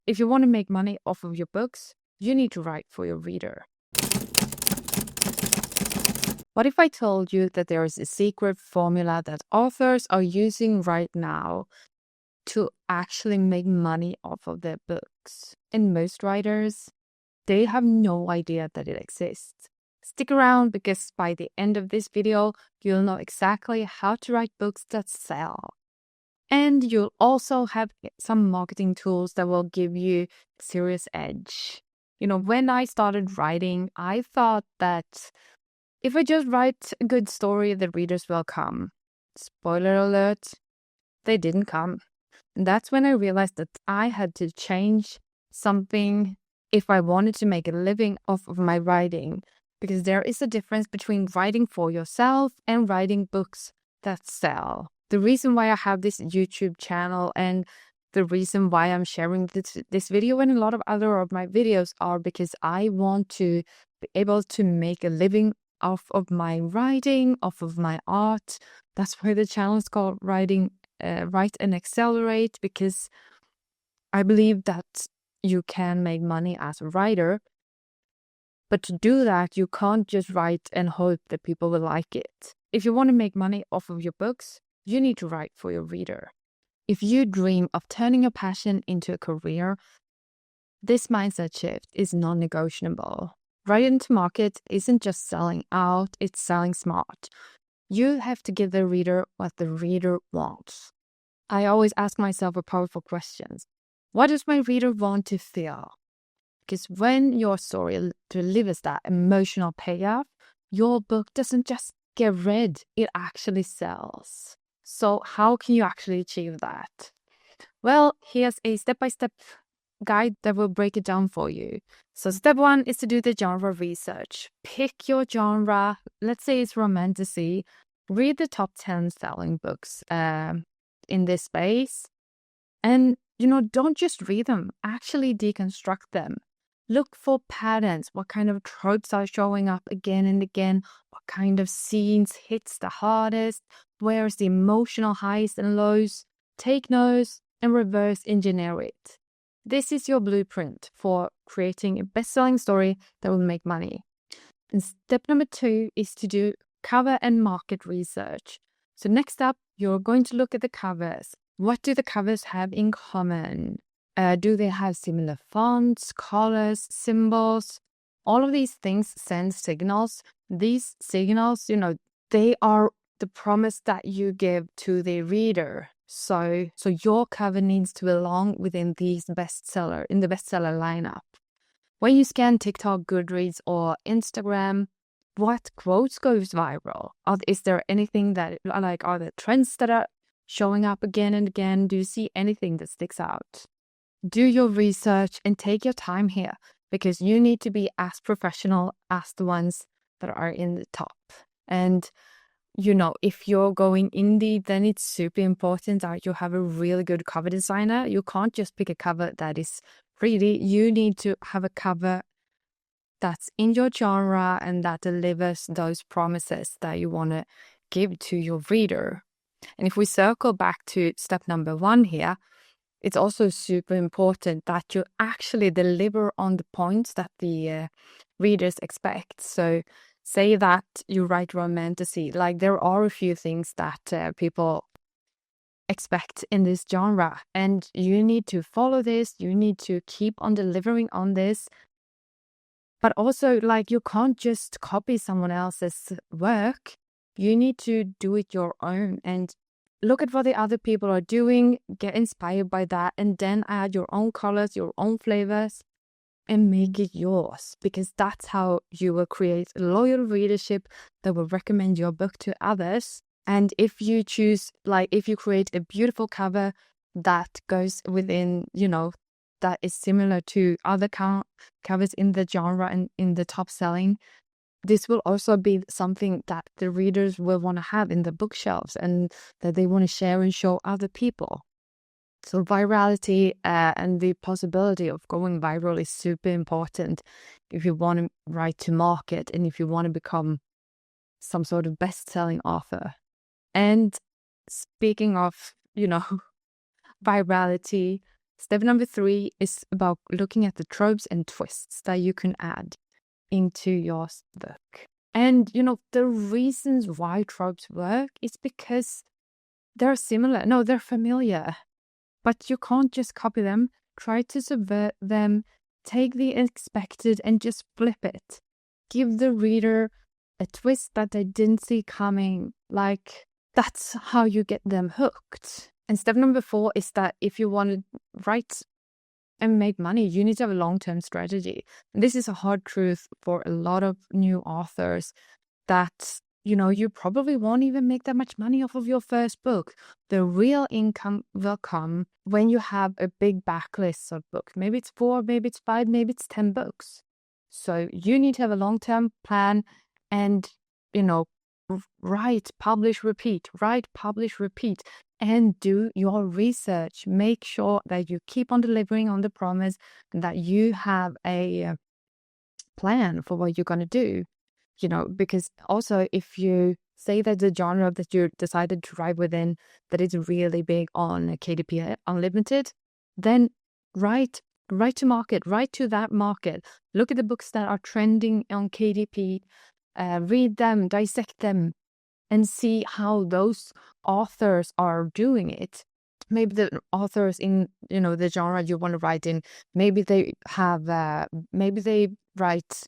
If you want to make money off of your books, you need to write for your reader. What if I told you that there is a secret formula that authors are using right now to actually make money off of their books? And most writers, they have no idea that it exists. Stick around, because by the end of this video, you'll know exactly how to write books that sell. And you'll also have some marketing tools that will give you a serious edge. When I started writing, I thought that if I just write a good story, the readers will come. Spoiler alert, they didn't come. And that's when I realized that I had to change something if I wanted to make a living off of my writing. Because there is a difference between writing for yourself and writing books that sell. The reason why I have this YouTube channel and the reason why I'm sharing this video and a lot of other of my videos are because I want to be able to make a living off of my writing, off of my art. That's why the channel is called Write and Accelerate, because I believe that you can make money as a writer. But to do that, you can't just write and hope that people will like it. If you want to make money off of your books, you need to write for your reader. If you dream of turning your passion into a career, this mindset shift is non-negotiable. Writing to market isn't just selling out, it's selling smart. You have to give the reader what the reader wants. I always ask myself a powerful question. What does my reader want to feel? Because when your story delivers that emotional payoff, your book doesn't just get read, it actually sells. So how can you actually achieve that? Well, here's a step-by-step guide that will break it down for you. So step 1 is to do the genre research. Pick your genre. Let's say it's romantasy. Read the top 10 selling books in this space. And, don't just read them. Actually deconstruct them. Look for patterns. What kind of tropes are showing up again and again? What kind of scenes hits the hardest? Where's the emotional highs and lows? Take notes and reverse engineer it. This is your blueprint for creating a best-selling story that will make money. And step number 2 is to do cover and market research. So next up, you're going to look at the covers. What do the covers have in common? Do they have similar fonts, colors, symbols? All of these things send signals. These signals, they are the promise that you give to the reader. So your cover needs to belong within in the bestseller lineup. When you scan TikTok, Goodreads, or Instagram, what quotes goes viral? Is there anything are there trends that are showing up again and again? Do you see anything that sticks out? Do your research and take your time here, because you need to be as professional as the ones that are in the top. And, if you're going indie, then it's super important that you have a really good cover designer. You can't just pick a cover that is pretty. You need to have a cover that's in your genre and that delivers those promises that you want to give to your reader. And if we circle back to step number 1 here, it's also super important that you actually deliver on the points that the readers expect. So say that you write romantasy, there are a few things that people expect in this genre, and you need to follow this, you need to keep on delivering on this. But also, you can't just copy someone else's work. You need to do it your own and look at what the other people are doing, get inspired by that, and then add your own colors, your own flavors, and make it yours. Because that's how you will create a loyal readership that will recommend your book to others. And if you choose, if you create a beautiful cover that goes within, that is similar to other covers in the genre and in the top selling, this will also be something that the readers will want to have in the bookshelves and that they want to share and show other people. So virality and the possibility of going viral is super important if you want to write to market and if you want to become some sort of best-selling author. And speaking of, virality, Step number 3 is about looking at the tropes and twists that you can add into your book. And, the reasons why tropes work is because they're similar. No, they're familiar. But you can't just copy them. Try to subvert them. Take the unexpected and just flip it. Give the reader a twist that they didn't see coming. Like, that's how you get them hooked. And step number 4 is that if you want to write and make money, you need to have a long-term strategy. And this is a hard truth for a lot of new authors that, you probably won't even make that much money off of your first book. The real income will come when you have a big backlist of books. Maybe it's 4, maybe it's 5, maybe it's 10 books. So you need to have a long-term plan and, write, publish, repeat, and do your research. Make sure that you keep on delivering on the promise and that you have a plan for what you're going to do. Because also if you say that the genre that you decided to write within, that is really big on KDP Unlimited, then write to market, write to that market. Look at the books that are trending on KDP, read them, dissect them, and see how those authors are doing it. Maybe the authors in, the genre you want to write in, maybe they have, maybe they write,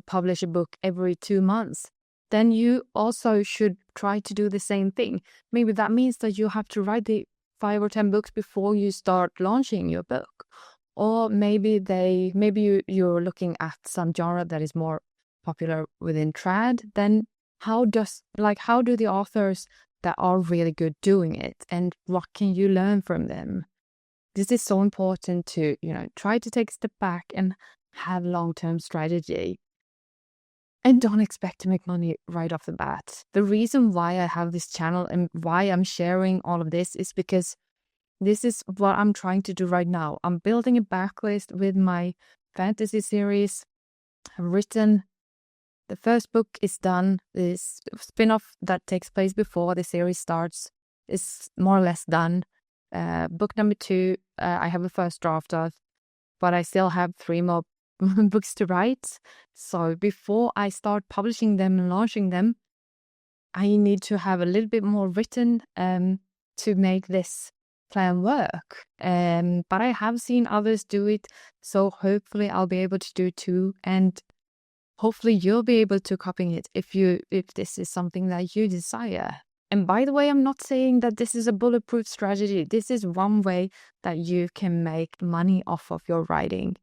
publish a book every 2 months. Then you also should try to do the same thing. Maybe that means that you have to write the 5 or 10 books before you start launching your book. Or maybe you're looking at some genre that is more popular within trad. Then how do the authors that are really good doing it, and what can you learn from them? This is so important to, try to take a step back and have long-term strategy. And don't expect to make money right off the bat. The reason why I have this channel and why I'm sharing all of this is because this is what I'm trying to do right now. I'm building a backlist with my fantasy series. I've written, the first book is done. This spin-off that takes place before the series starts is more or less done. Book number 2, I have a first draft of, but I still have 3 more books to write. So before I start publishing them and launching them, I need to have a little bit more written to make this plan work. But I have seen others do it, so hopefully I'll be able to do it too, and hopefully you'll be able to copy it if this is something that you desire. And by the way, I'm not saying that this is a bulletproof strategy. This is one way that you can make money off of your writing.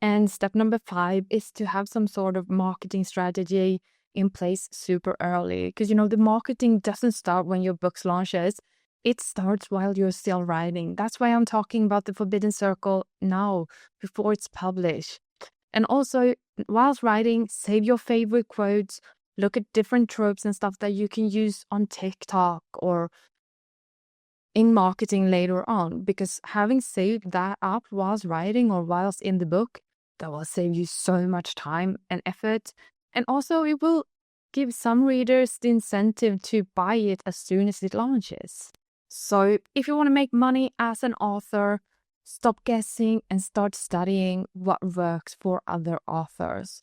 And step number 5 is to have some sort of marketing strategy in place super early. Because, the marketing doesn't start when your book launches. It starts while you're still writing. That's why I'm talking about the Forbidden Circle now, before it's published. And also, whilst writing, save your favorite quotes. Look at different tropes and stuff that you can use on TikTok or in marketing later on. Because having saved that up whilst writing or whilst in the book, that will save you so much time and effort. And also, it will give some readers the incentive to buy it as soon as it launches. So if you want to make money as an author, stop guessing and start studying what works for other authors.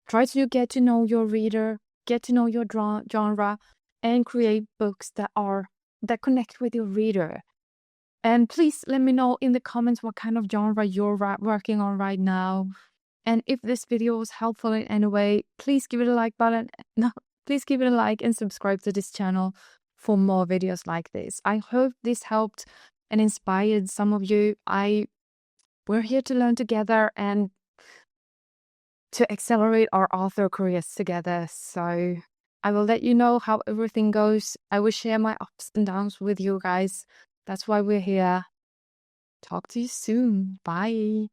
Try to get to know your reader, get to know your genre, and create books that connect with your reader. And please let me know in the comments what kind of genre you're working on right now. And if this video was helpful in any way, please give it a like button. No, please give it a like and subscribe to this channel for more videos like this. I hope this helped and inspired some of you. We're here to learn together and to accelerate our author careers together. So I will let you know how everything goes. I will share my ups and downs with you guys. That's why we're here. Talk to you soon. Bye.